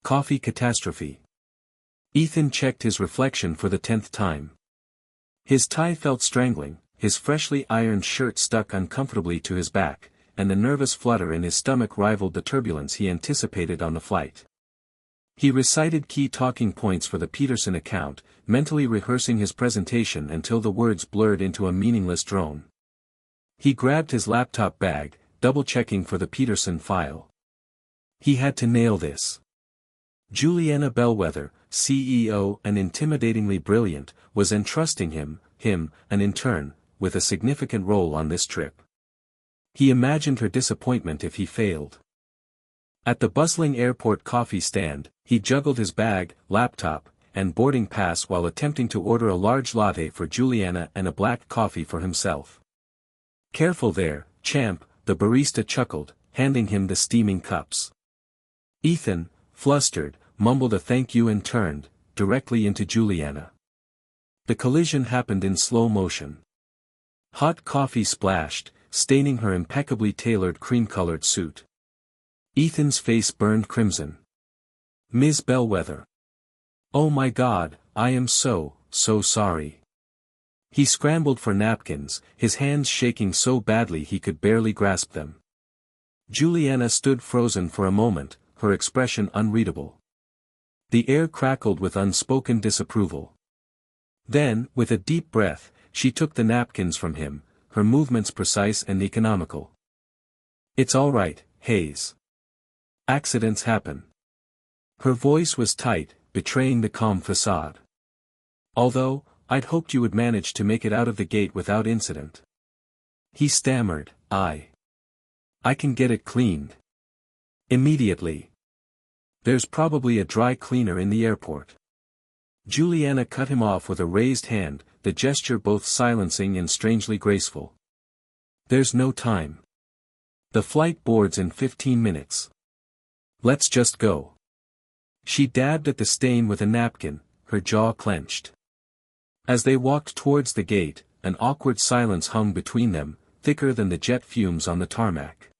Coffee catastrophe. Ethan checked his reflection for the 10th time. His tie felt strangling, his freshly ironed shirt stuck uncomfortably to his back, and the nervous flutter in his stomach rivaled the turbulence he anticipated on the flight. He recited key talking points for the Peterson account, mentally rehearsing his presentation until the words blurred into a meaningless drone. He grabbed his laptop bag, double-checking for the Peterson file. He had to nail this. Juliana Bellwether, CEO and intimidatingly brilliant, was entrusting him, an intern, with a significant role on this trip. He imagined her disappointment if he failed. At the bustling airport coffee stand, he juggled his bag, laptop, and boarding pass while attempting to order a large latte for Juliana and a black coffee for himself. "Careful there, champ," the barista chuckled, handing him the steaming cups. Ethan, flustered, mumbled a thank you and turned, directly into Juliana. The collision happened in slow motion. Hot coffee splashed, staining her impeccably tailored cream-colored suit. Ethan's face burned crimson. "Ms. Bellwether. Oh my God, I am so sorry." He scrambled for napkins, his hands shaking so badly he could barely grasp them. Juliana stood frozen for a moment, her expression unreadable. The air crackled with unspoken disapproval. Then, with a deep breath, she took the napkins from him, her movements precise and economical. "It's all right, Hayes. Accidents happen." Her voice was tight, betraying the calm facade. "Although, I'd hoped you would manage to make it out of the gate without incident." He stammered, I can get it cleaned. Immediately. There's probably a dry cleaner in the airport." Juliana cut him off with a raised hand, the gesture both silencing and strangely graceful. "There's no time. The flight boards in 15 minutes. Let's just go." She dabbed at the stain with a napkin, her jaw clenched. As they walked towards the gate, an awkward silence hung between them, thicker than the jet fumes on the tarmac.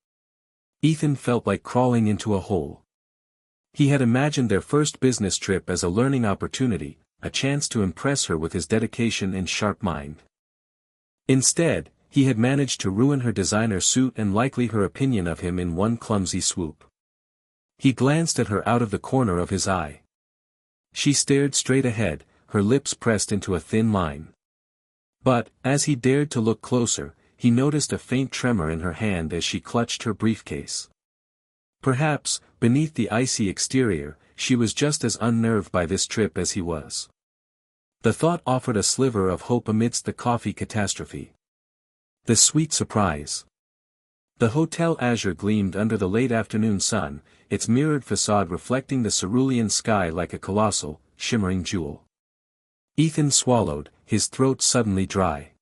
Ethan felt like crawling into a hole. He had imagined their first business trip as a learning opportunity, a chance to impress her with his dedication and sharp mind. Instead, he had managed to ruin her designer suit and likely her opinion of him in one clumsy swoop. He glanced at her out of the corner of his eye. She stared straight ahead, her lips pressed into a thin line. But, as he dared to look closer, he noticed a faint tremor in her hand as she clutched her briefcase. Perhaps, beneath the icy exterior, she was just as unnerved by this trip as he was. The thought offered a sliver of hope amidst the coffee catastrophe. The sweet surprise. The Hotel Azure gleamed under the late afternoon sun, its mirrored facade reflecting the cerulean sky like a colossal, shimmering jewel. Ethan swallowed, his throat suddenly dry.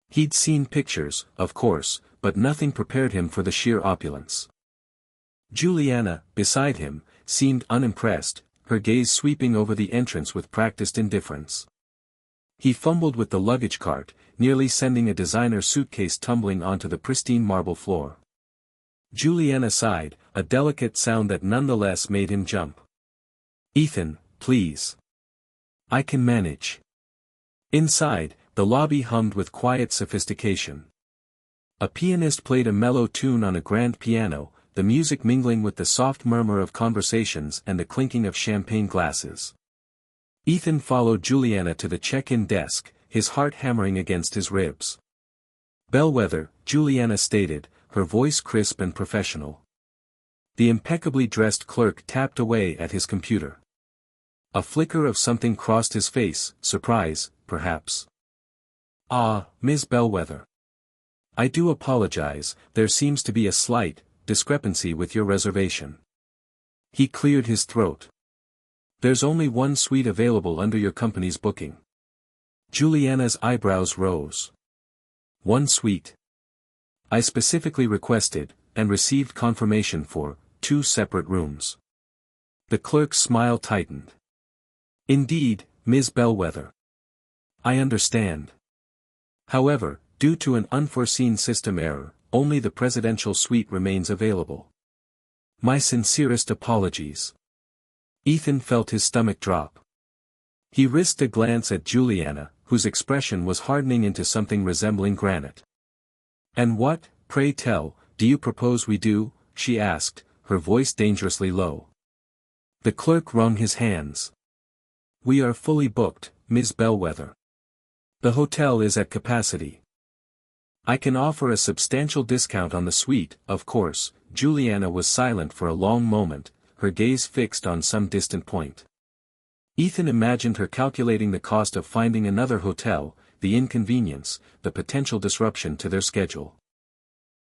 He'd seen pictures, of course, but nothing prepared him for the sheer opulence. Juliana, beside him, seemed unimpressed, her gaze sweeping over the entrance with practiced indifference. He fumbled with the luggage cart, nearly sending a designer suitcase tumbling onto the pristine marble floor. Juliana sighed, a delicate sound that nonetheless made him jump. "Ethan, please. I can manage." Inside, the lobby hummed with quiet sophistication. A pianist played a mellow tune on a grand piano, the music mingling with the soft murmur of conversations and the clinking of champagne glasses. Ethan followed Juliana to the check-in desk, his heart hammering against his ribs. "Bellwether," Juliana stated, her voice crisp and professional. The impeccably dressed clerk tapped away at his computer. A flicker of something crossed his face, surprise, perhaps. "Ah, Ms. Bellwether. I do apologize, there seems to be a slight discrepancy with your reservation." He cleared his throat. "There's only one suite available under your company's booking." Juliana's eyebrows rose. "One suite? I specifically requested, and received confirmation for, 2 separate rooms." The clerk's smile tightened. "Indeed, Ms. Bellwether. I understand. However, due to an unforeseen system error, only the presidential suite remains available. My sincerest apologies." Ethan felt his stomach drop. He risked a glance at Juliana, whose expression was hardening into something resembling granite. "And what, pray tell, do you propose we do?" she asked, her voice dangerously low. The clerk wrung his hands. "We are fully booked, Ms. Bellwether. The hotel is at capacity. I can offer a substantial discount on the suite, of course." Juliana was silent for a long moment, her gaze fixed on some distant point. Ethan imagined her calculating the cost of finding another hotel, the inconvenience, the potential disruption to their schedule.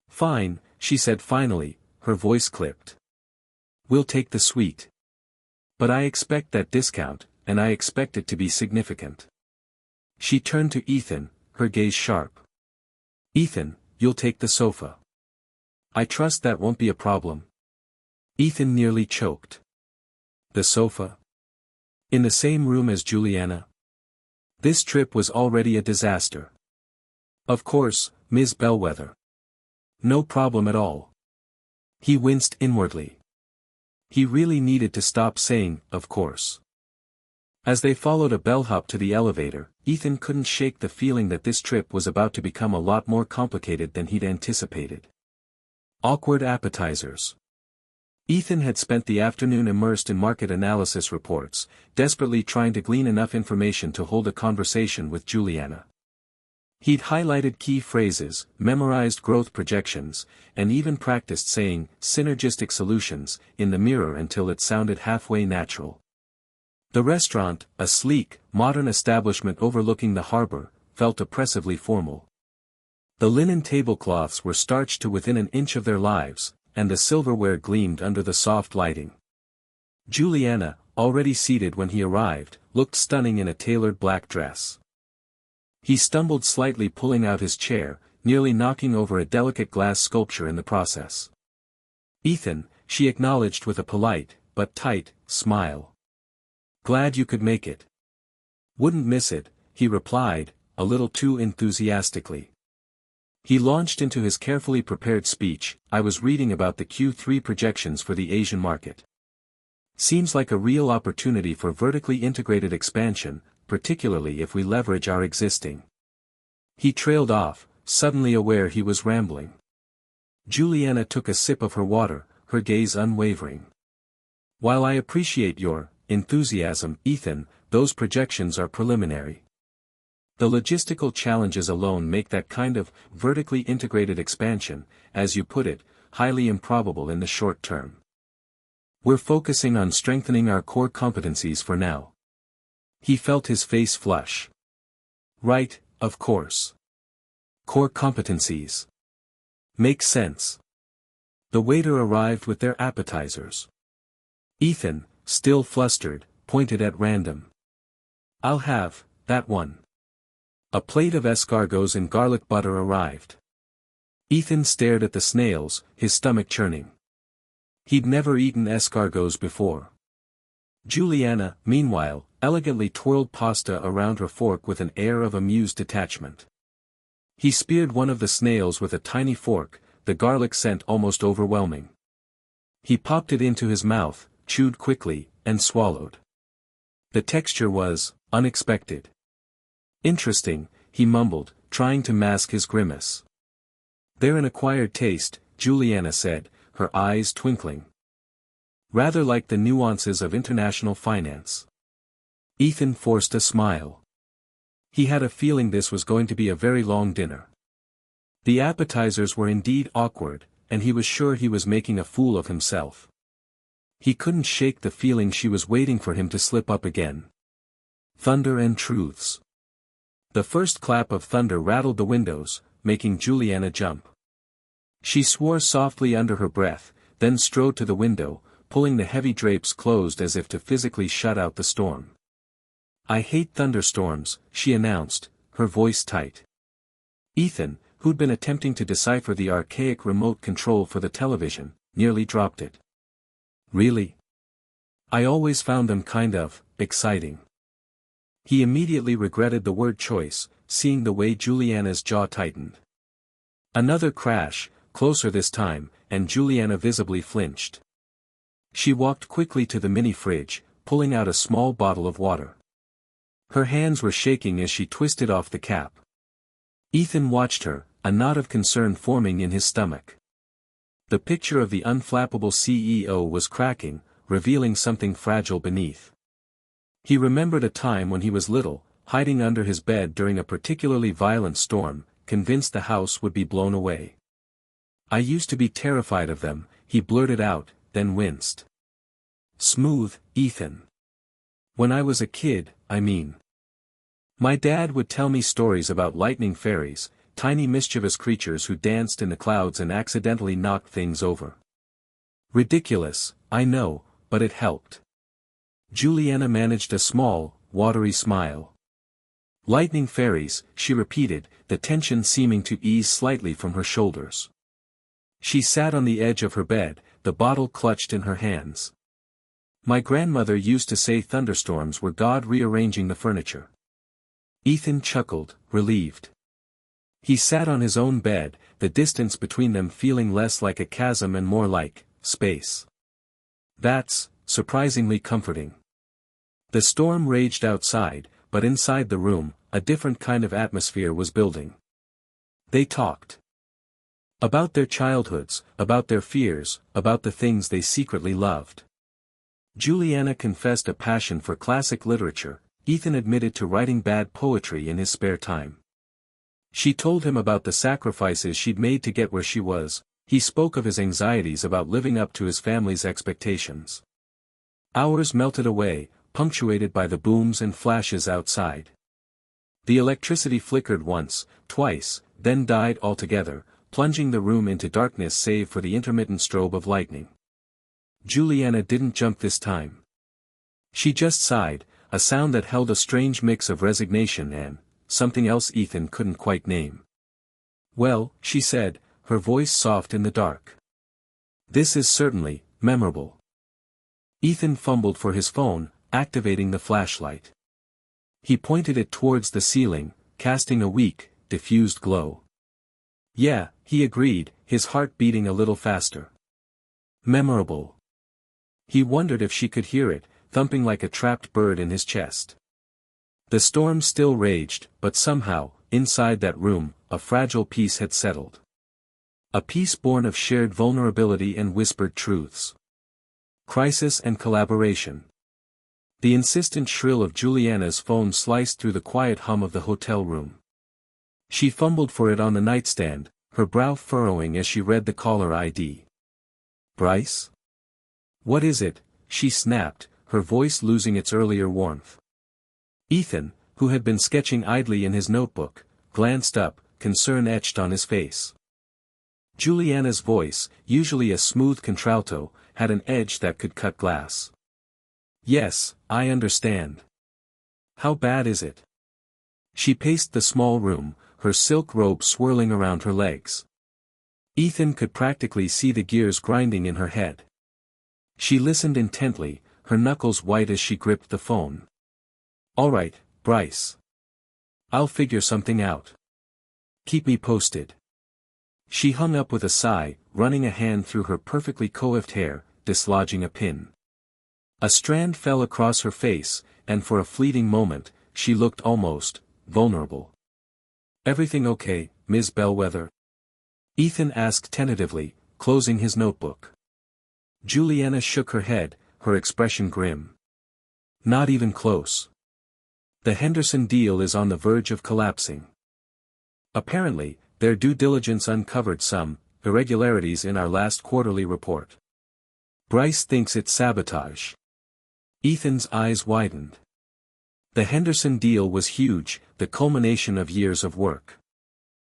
"Fine," she said finally, her voice clipped. "We'll take the suite. But I expect that discount, and I expect it to be significant." She turned to Ethan, her gaze sharp. "Ethan, you'll take the sofa. I trust that won't be a problem." Ethan nearly choked. The sofa? In the same room as Juliana? This trip was already a disaster. "Of course, Ms. Bellwether. No problem at all." He winced inwardly. He really needed to stop saying, "of course." As they followed a bellhop to the elevator, Ethan couldn't shake the feeling that this trip was about to become a lot more complicated than he'd anticipated. Awkward appetizers. Ethan had spent the afternoon immersed in market analysis reports, desperately trying to glean enough information to hold a conversation with Juliana. He'd highlighted key phrases, memorized growth projections, and even practiced saying "synergistic solutions" in the mirror until it sounded halfway natural. The restaurant, a sleek, modern establishment overlooking the harbor, felt oppressively formal. The linen tablecloths were starched to within an inch of their lives, and the silverware gleamed under the soft lighting. Juliana, already seated when he arrived, looked stunning in a tailored black dress. He stumbled slightly pulling out his chair, nearly knocking over a delicate glass sculpture in the process. "Ethan," she acknowledged with a polite, but tight, smile. "Glad you could make it." "Wouldn't miss it," he replied, a little too enthusiastically. He launched into his carefully prepared speech. "I was reading about the Q3 projections for the Asian market. Seems like a real opportunity for vertically integrated expansion, particularly if we leverage our existing." He trailed off, suddenly aware he was rambling. Juliana took a sip of her water, her gaze unwavering. "While I appreciate your enthusiasm, Ethan, those projections are preliminary. The logistical challenges alone make that kind of vertically integrated expansion, as you put it, highly improbable in the short term. We're focusing on strengthening our core competencies for now." He felt his face flush. "Right, of course. Core competencies. Makes sense." The waiter arrived with their appetizers. Ethan, still flustered, pointed at random. "I'll have that one." A plate of escargots in garlic butter arrived. Ethan stared at the snails, his stomach churning. He'd never eaten escargots before. Juliana, meanwhile, elegantly twirled pasta around her fork with an air of amused detachment. He speared one of the snails with a tiny fork, the garlic scent almost overwhelming. He popped it into his mouth, chewed quickly, and swallowed. The texture was unexpected. "Interesting," he mumbled, trying to mask his grimace. "They're an acquired taste," Juliana said, her eyes twinkling. "Rather like the nuances of international finance." Ethan forced a smile. He had a feeling this was going to be a very long dinner. The appetizers were indeed awkward, and he was sure he was making a fool of himself. He couldn't shake the feeling she was waiting for him to slip up again. Thunder and truths. The first clap of thunder rattled the windows, making Juliana jump. She swore softly under her breath, then strode to the window, pulling the heavy drapes closed as if to physically shut out the storm. "I hate thunderstorms," she announced, her voice tight. Ethan, who'd been attempting to decipher the archaic remote control for the television, nearly dropped it. "Really? I always found them kind of exciting." He immediately regretted the word choice, seeing the way Juliana's jaw tightened. Another crash, closer this time, and Juliana visibly flinched. She walked quickly to the mini-fridge, pulling out a small bottle of water. Her hands were shaking as she twisted off the cap. Ethan watched her, a knot of concern forming in his stomach. The picture of the unflappable CEO was cracking, revealing something fragile beneath. He remembered a time when he was little, hiding under his bed during a particularly violent storm, convinced the house would be blown away. "I used to be terrified of them," he blurted out, then winced. "Smooth, Ethan. When I was a kid, I mean. My dad would tell me stories about lightning fairies, tiny mischievous creatures who danced in the clouds and accidentally knocked things over. Ridiculous, I know, but it helped." Juliana managed a small, watery smile. "Lightning fairies," she repeated, the tension seeming to ease slightly from her shoulders. She sat on the edge of her bed, the bottle clutched in her hands. "My grandmother used to say thunderstorms were God rearranging the furniture." Ethan chuckled, relieved. He sat on his own bed, the distance between them feeling less like a chasm and more like space. "That's surprisingly comforting." The storm raged outside, but inside the room, a different kind of atmosphere was building. They talked. About their childhoods, about their fears, about the things they secretly loved. Juliana confessed a passion for classic literature, Ethan admitted to writing bad poetry in his spare time. She told him about the sacrifices she'd made to get where she was. He spoke of his anxieties about living up to his family's expectations. Hours melted away, punctuated by the booms and flashes outside. The electricity flickered once, twice, then died altogether, plunging the room into darkness save for the intermittent strobe of lightning. Juliana didn't jump this time. She just sighed, a sound that held a strange mix of resignation and something else Ethan couldn't quite name. "Well," she said, her voice soft in the dark. "This is certainly memorable." Ethan fumbled for his phone, activating the flashlight. He pointed it towards the ceiling, casting a weak, diffused glow. "Yeah," he agreed, his heart beating a little faster. "Memorable." He wondered if she could hear it, thumping like a trapped bird in his chest. The storm still raged, but somehow, inside that room, a fragile peace had settled. A peace born of shared vulnerability and whispered truths. Crisis and collaboration. The insistent shrill of Juliana's phone sliced through the quiet hum of the hotel room. She fumbled for it on the nightstand, her brow furrowing as she read the caller ID. "Bryce? What is it?" she snapped, her voice losing its earlier warmth. Ethan, who had been sketching idly in his notebook, glanced up, concern etched on his face. Juliana's voice, usually a smooth contralto, had an edge that could cut glass. "Yes, I understand. How bad is it?" She paced the small room, her silk robe swirling around her legs. Ethan could practically see the gears grinding in her head. She listened intently, her knuckles white as she gripped the phone. "All right, Bryce. I'll figure something out. Keep me posted." She hung up with a sigh, running a hand through her perfectly coiffed hair, dislodging a pin. A strand fell across her face, and for a fleeting moment, she looked almost vulnerable. "Everything okay, Ms. Bellwether?" Ethan asked tentatively, closing his notebook. Juliana shook her head, her expression grim. "Not even close. The Henderson deal is on the verge of collapsing. Apparently, their due diligence uncovered some irregularities in our last quarterly report. Bryce thinks it's sabotage." Ethan's eyes widened. The Henderson deal was huge, the culmination of years of work.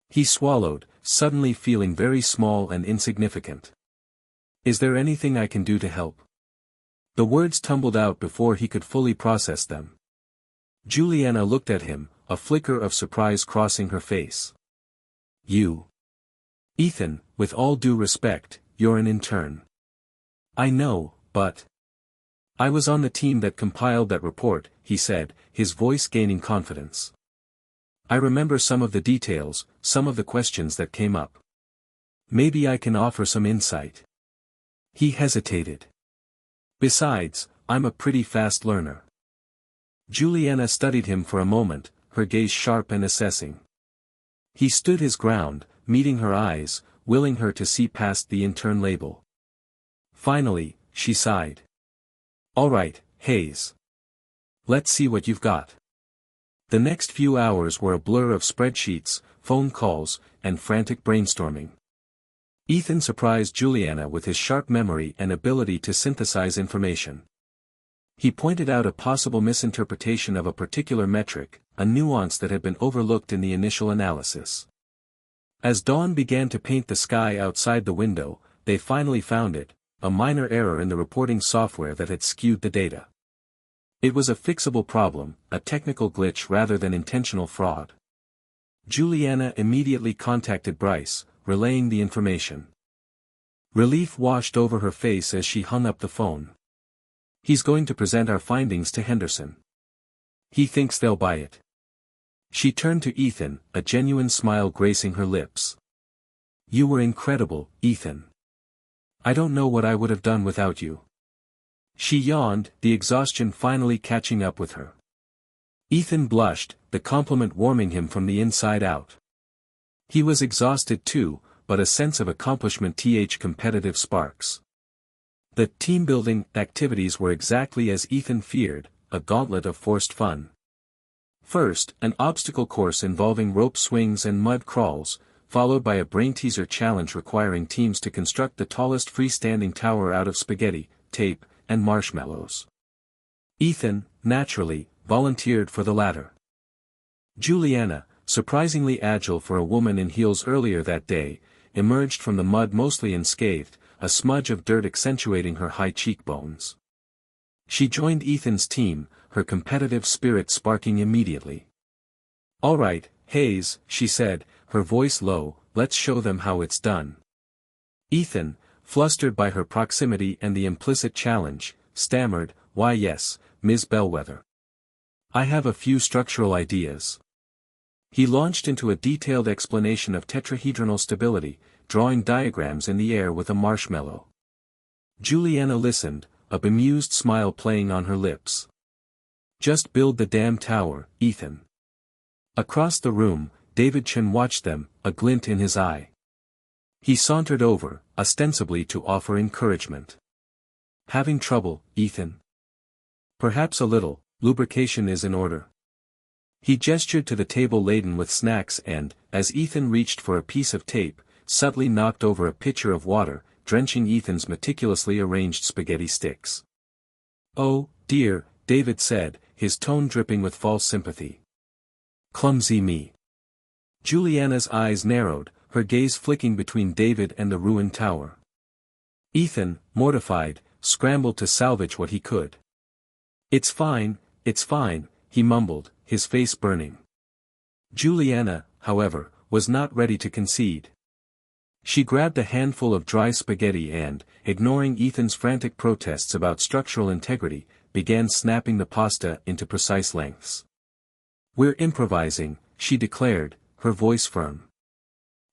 He swallowed, suddenly feeling very small and insignificant. "Is there anything I can do to help?" The words tumbled out before he could fully process them. Juliana looked at him, a flicker of surprise crossing her face. "You?" "Ethan, with all due respect, you're an intern." "I know, but..." "I was on the team that compiled that report," he said, his voice gaining confidence. "I remember some of the details, some of the questions that came up. Maybe I can offer some insight." He hesitated. "Besides, I'm a pretty fast learner. Juliana studied him for a moment, her gaze sharp and assessing. He stood his ground, meeting her eyes, willing her to see past the intern label. Finally, she sighed. All right, Hayes. Let's see what you've got. The next few hours were a blur of spreadsheets, phone calls, and frantic brainstorming. Ethan surprised Juliana with his sharp memory and ability to synthesize information. He pointed out a possible misinterpretation of a particular metric, a nuance that had been overlooked in the initial analysis. As dawn began to paint the sky outside the window, they finally found it, a minor error in the reporting software that had skewed the data. It was a fixable problem, a technical glitch rather than intentional fraud. Juliana immediately contacted Bryce, relaying the information. Relief washed over her face as she hung up the phone. He's going to present our findings to Henderson. He thinks they'll buy it. She turned to Ethan, a genuine smile gracing her lips. You were incredible, Ethan. I don't know what I would have done without you. She yawned, the exhaustion finally catching up with her. Ethan blushed, the compliment warming him from the inside out. He was exhausted too, but a sense of accomplishment competitive sparks. The team-building activities were exactly as Ethan feared, a gauntlet of forced fun. First, an obstacle course involving rope swings and mud crawls, followed by a brain-teaser challenge requiring teams to construct the tallest freestanding tower out of spaghetti, tape, and marshmallows. Ethan, naturally, volunteered for the latter. Juliana, surprisingly agile for a woman in heels earlier that day, emerged from the mud mostly unscathed, a smudge of dirt accentuating her high cheekbones. She joined Ethan's team, her competitive spirit sparking immediately. All right, Hayes, she said, her voice low, let's show them how it's done. Ethan, flustered by her proximity and the implicit challenge, stammered, why yes, Ms. Bellwether. I have a few structural ideas. He launched into a detailed explanation of tetrahedronal stability, drawing diagrams in the air with a marshmallow. Juliana listened, a bemused smile playing on her lips. Just build the damn tower, Ethan. Across the room, David Chen watched them, a glint in his eye. He sauntered over, ostensibly to offer encouragement. Having trouble, Ethan? Perhaps a little, lubrication is in order. He gestured to the table laden with snacks and, as Ethan reached for a piece of tape, subtly knocked over a pitcher of water, drenching Ethan's meticulously arranged spaghetti sticks. Oh, dear, David said, his tone dripping with false sympathy. Clumsy me. Juliana's eyes narrowed, her gaze flicking between David and the ruined tower. Ethan, mortified, scrambled to salvage what he could. It's fine, he mumbled, his face burning. Juliana, however, was not ready to concede. She grabbed a handful of dry spaghetti and, ignoring Ethan's frantic protests about structural integrity, began snapping the pasta into precise lengths. We're improvising, she declared, her voice firm.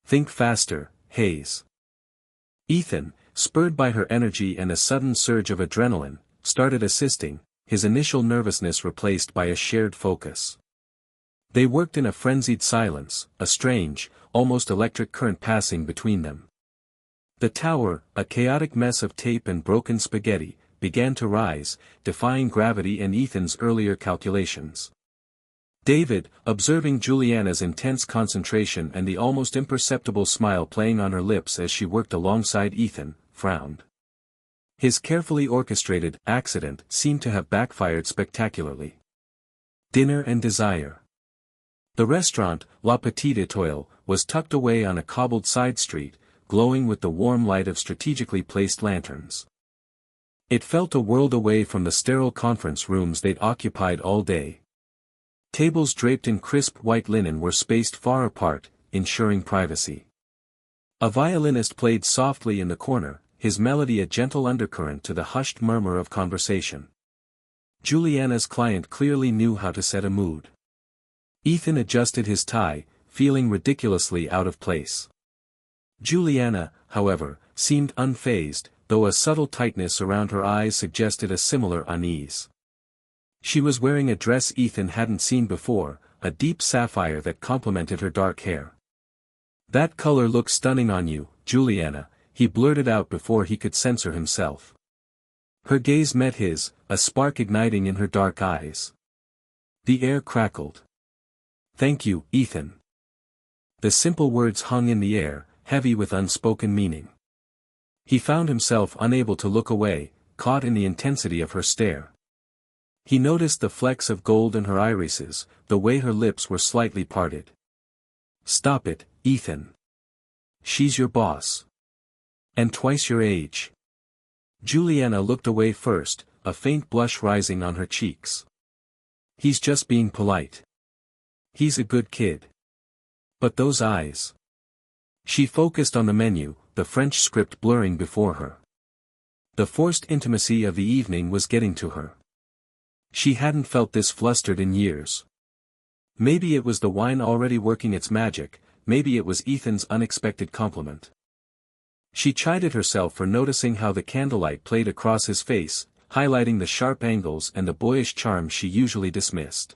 Think faster, Hayes. Ethan, spurred by her energy and a sudden surge of adrenaline, started assisting, his initial nervousness replaced by a shared focus. They worked in a frenzied silence, a strange, almost electric current passing between them. The tower, a chaotic mess of tape and broken spaghetti, began to rise, defying gravity and Ethan's earlier calculations. David, observing Juliana's intense concentration and the almost imperceptible smile playing on her lips as she worked alongside Ethan, frowned. His carefully orchestrated accident seemed to have backfired spectacularly. Dinner and desire. The restaurant, La Petite Étoile, was tucked away on a cobbled side street, glowing with the warm light of strategically placed lanterns. It felt a world away from the sterile conference rooms they'd occupied all day. Tables draped in crisp white linen were spaced far apart, ensuring privacy. A violinist played softly in the corner, his melody a gentle undercurrent to the hushed murmur of conversation. Juliana's client clearly knew how to set a mood. Ethan adjusted his tie, feeling ridiculously out of place. Juliana, however, seemed unfazed, though a subtle tightness around her eyes suggested a similar unease. She was wearing a dress Ethan hadn't seen before, a deep sapphire that complemented her dark hair. "That color looks stunning on you, Juliana," he blurted out before he could censor himself. Her gaze met his, a spark igniting in her dark eyes. The air crackled. "Thank you, Ethan." The simple words hung in the air, heavy with unspoken meaning. He found himself unable to look away, caught in the intensity of her stare. He noticed the flecks of gold in her irises, the way her lips were slightly parted. "Stop it, Ethan. She's your boss. And twice your age." Juliana looked away first, a faint blush rising on her cheeks. "He's just being polite. He's a good kid. But those eyes." She focused on the menu, the French script blurring before her. The forced intimacy of the evening was getting to her. She hadn't felt this flustered in years. Maybe it was the wine already working its magic, maybe it was Ethan's unexpected compliment. She chided herself for noticing how the candlelight played across his face, highlighting the sharp angles and the boyish charm she usually dismissed.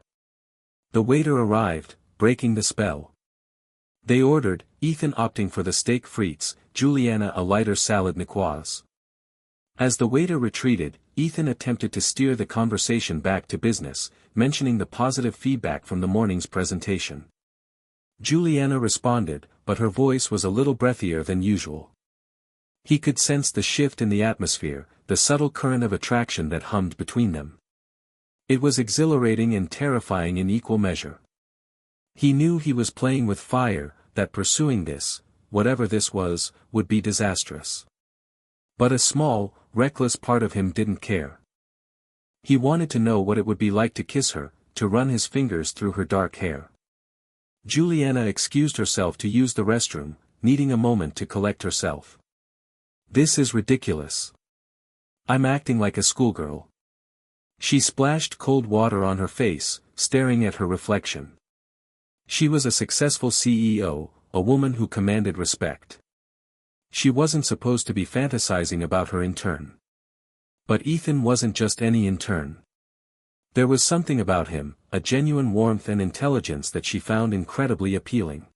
The waiter arrived, breaking the spell. They ordered, Ethan opting for the steak frites, Juliana a lighter salad niçoise. As the waiter retreated, Ethan attempted to steer the conversation back to business, mentioning the positive feedback from the morning's presentation. Juliana responded, but her voice was a little breathier than usual. He could sense the shift in the atmosphere, the subtle current of attraction that hummed between them. It was exhilarating and terrifying in equal measure. He knew he was playing with fire, that pursuing this, whatever this was, would be disastrous. But a small, reckless part of him didn't care. He wanted to know what it would be like to kiss her, to run his fingers through her dark hair. Juliana excused herself to use the restroom, needing a moment to collect herself. "This is ridiculous. I'm acting like a schoolgirl." She splashed cold water on her face, staring at her reflection. She was a successful CEO, a woman who commanded respect. She wasn't supposed to be fantasizing about her intern. But Ethan wasn't just any intern. There was something about him, a genuine warmth and intelligence that she found incredibly appealing.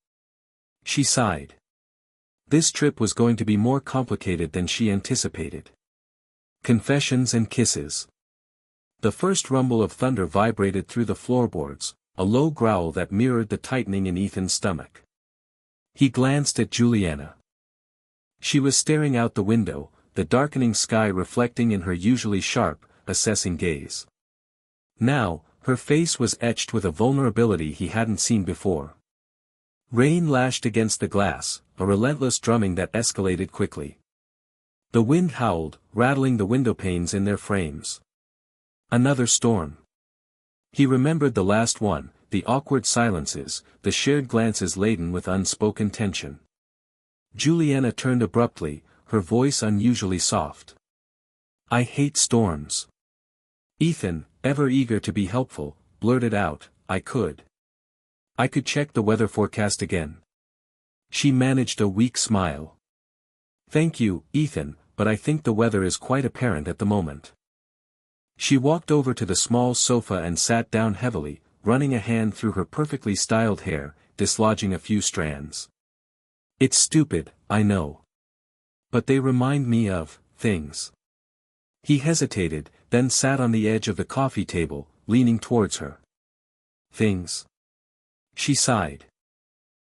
She sighed. This trip was going to be more complicated than she anticipated. Confessions and kisses. The first rumble of thunder vibrated through the floorboards, a low growl that mirrored the tightening in Ethan's stomach. He glanced at Juliana. She was staring out the window, the darkening sky reflecting in her usually sharp, assessing gaze. Now, her face was etched with a vulnerability he hadn't seen before. Rain lashed against the glass, a relentless drumming that escalated quickly. The wind howled, rattling the window panes in their frames. Another storm. He remembered the last one, the awkward silences, the shared glances laden with unspoken tension. Juliana turned abruptly, her voice unusually soft. "I hate storms." Ethan, ever eager to be helpful, blurted out, I could check the weather forecast again." She managed a weak smile. "Thank you, Ethan, but I think the weather is quite apparent at the moment." She walked over to the small sofa and sat down heavily, running a hand through her perfectly styled hair, dislodging a few strands. "It's stupid, I know. But they remind me of things." He hesitated, then sat on the edge of the coffee table, leaning towards her. "Things?" She sighed.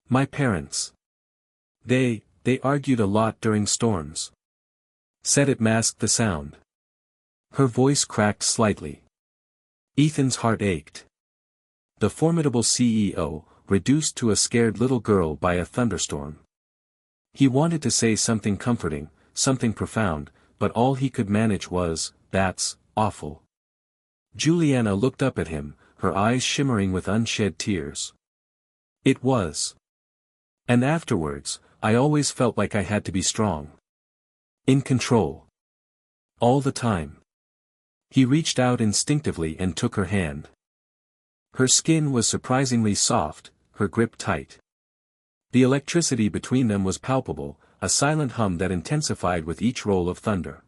"My parents. They argued a lot during storms." Said it masked the sound. Her voice cracked slightly. Ethan's heart ached. The formidable CEO, reduced to a scared little girl by a thunderstorm. He wanted to say something comforting, something profound, but all he could manage was, "That's awful." Juliana looked up at him, her eyes shimmering with unshed tears. "It was. And afterwards, I always felt like I had to be strong. In control. All the time." He reached out instinctively and took her hand. Her skin was surprisingly soft, her grip tight. The electricity between them was palpable, a silent hum that intensified with each roll of thunder.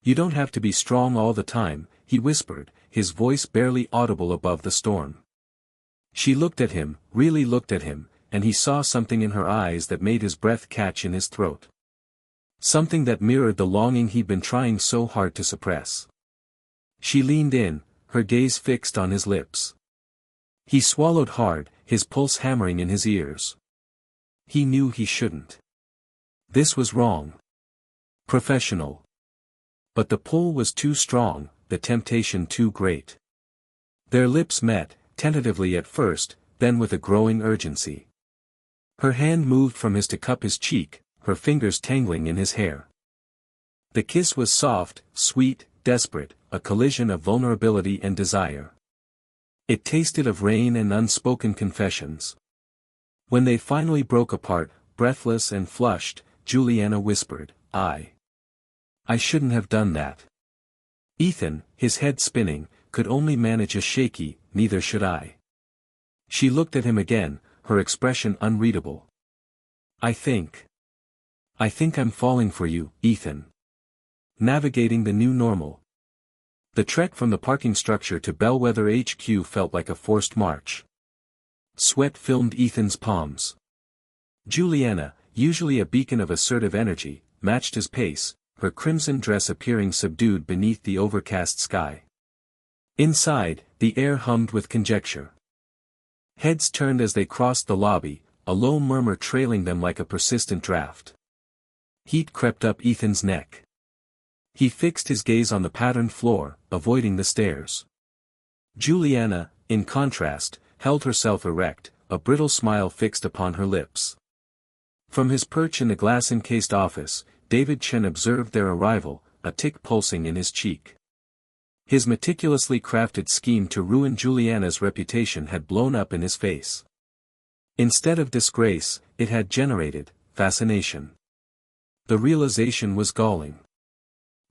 "You don't have to be strong all the time," he whispered, his voice barely audible above the storm. She looked at him, really looked at him, and he saw something in her eyes that made his breath catch in his throat. Something that mirrored the longing he'd been trying so hard to suppress. She leaned in, her gaze fixed on his lips. He swallowed hard, his pulse hammering in his ears. He knew he shouldn't. This was wrong. Professional. But the pull was too strong, the temptation too great. Their lips met, tentatively at first, then with a growing urgency. Her hand moved from his to cup his cheek, her fingers tangling in his hair. The kiss was soft, sweet, desperate, a collision of vulnerability and desire. It tasted of rain and unspoken confessions. When they finally broke apart, breathless and flushed, Juliana whispered, I shouldn't have done that. Ethan, his head spinning, could only manage a shaky, neither should I. She looked at him again, her expression unreadable. I think I'm falling for you, Ethan. Navigating the new normal. The trek from the parking structure to Bellwether HQ felt like a forced march. Sweat filmed Ethan's palms. Juliana, usually a beacon of assertive energy, matched his pace, her crimson dress appearing subdued beneath the overcast sky. Inside, the air hummed with conjecture. Heads turned as they crossed the lobby, a low murmur trailing them like a persistent draft. Heat crept up Ethan's neck. He fixed his gaze on the patterned floor, avoiding the stairs. Juliana, in contrast, held herself erect, a brittle smile fixed upon her lips. From his perch in the glass-encased office, David Chen observed their arrival, a tick pulsing in his cheek. His meticulously crafted scheme to ruin Juliana's reputation had blown up in his face. Instead of disgrace, it had generated fascination. The realization was galling.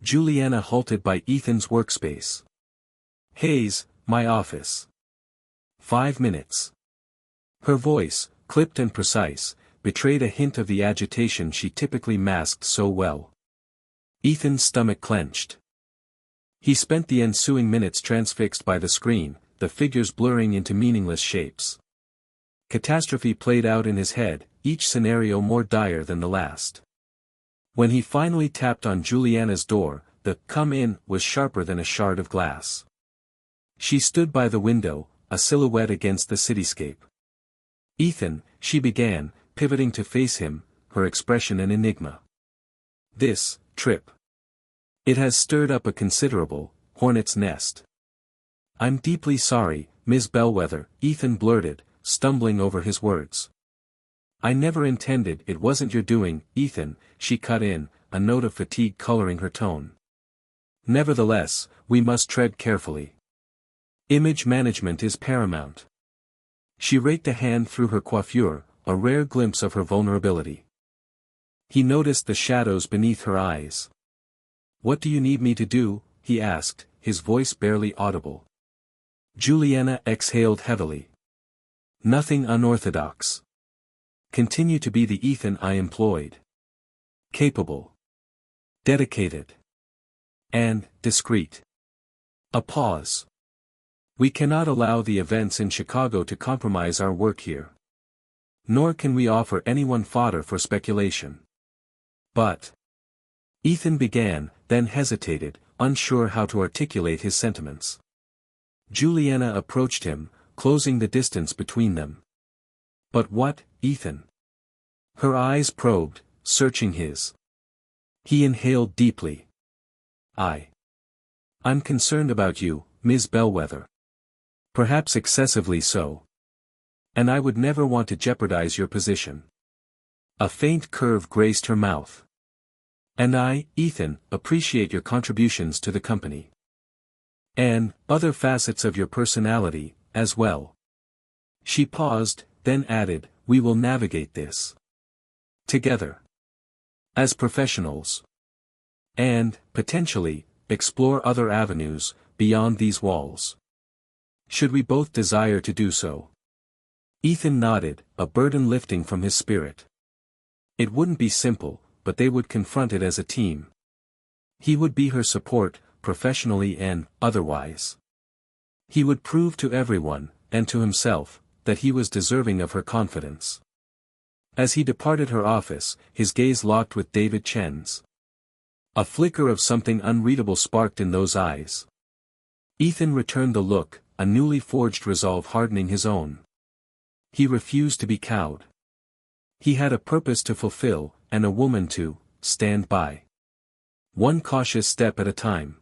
Juliana halted by Ethan's workspace. Hayes, my office. 5 minutes. Her voice, clipped and precise, betrayed a hint of the agitation she typically masked so well. Ethan's stomach clenched. He spent the ensuing minutes transfixed by the screen, the figures blurring into meaningless shapes. Catastrophe played out in his head, each scenario more dire than the last. When he finally tapped on Juliana's door, the "come in" was sharper than a shard of glass. She stood by the window, a silhouette against the cityscape. Ethan, she began, pivoting to face him, her expression an enigma. This trip. It has stirred up a considerable hornet's nest. I'm deeply sorry, Ms. Bellwether, Ethan blurted, stumbling over his words. I never intended. It wasn't your doing, Ethan, she cut in, a note of fatigue coloring her tone. Nevertheless, we must tread carefully. Image management is paramount. She raked a hand through her coiffure, a rare glimpse of her vulnerability. He noticed the shadows beneath her eyes. What do you need me to do? He asked, his voice barely audible. Juliana exhaled heavily. Nothing unorthodox. Continue to be the Ethan I employed. Capable. Dedicated. And discreet. A pause. We cannot allow the events in Chicago to compromise our work here. Nor can we offer anyone fodder for speculation. But. Ethan began, then hesitated, unsure how to articulate his sentiments. Juliana approached him, closing the distance between them. But what, Ethan? Her eyes probed, searching his. He inhaled deeply. I'm concerned about you, Ms. Bellwether. Perhaps excessively so. And I would never want to jeopardize your position. A faint curve graced her mouth. And I, Ethan, appreciate your contributions to the company. And other facets of your personality, as well. She paused, then added, we will navigate this. Together. As professionals. And, potentially, explore other avenues, beyond these walls. Should we both desire to do so? Ethan nodded, a burden lifting from his spirit. It wouldn't be simple, but they would confront it as a team. He would be her support, professionally and otherwise. He would prove to everyone, and to himself, that he was deserving of her confidence. As he departed her office, his gaze locked with David Chen's. A flicker of something unreadable sparked in those eyes. Ethan returned the look, a newly forged resolve hardening his own. He refused to be cowed. He had a purpose to fulfill, and a woman to stand by. One cautious step at a time.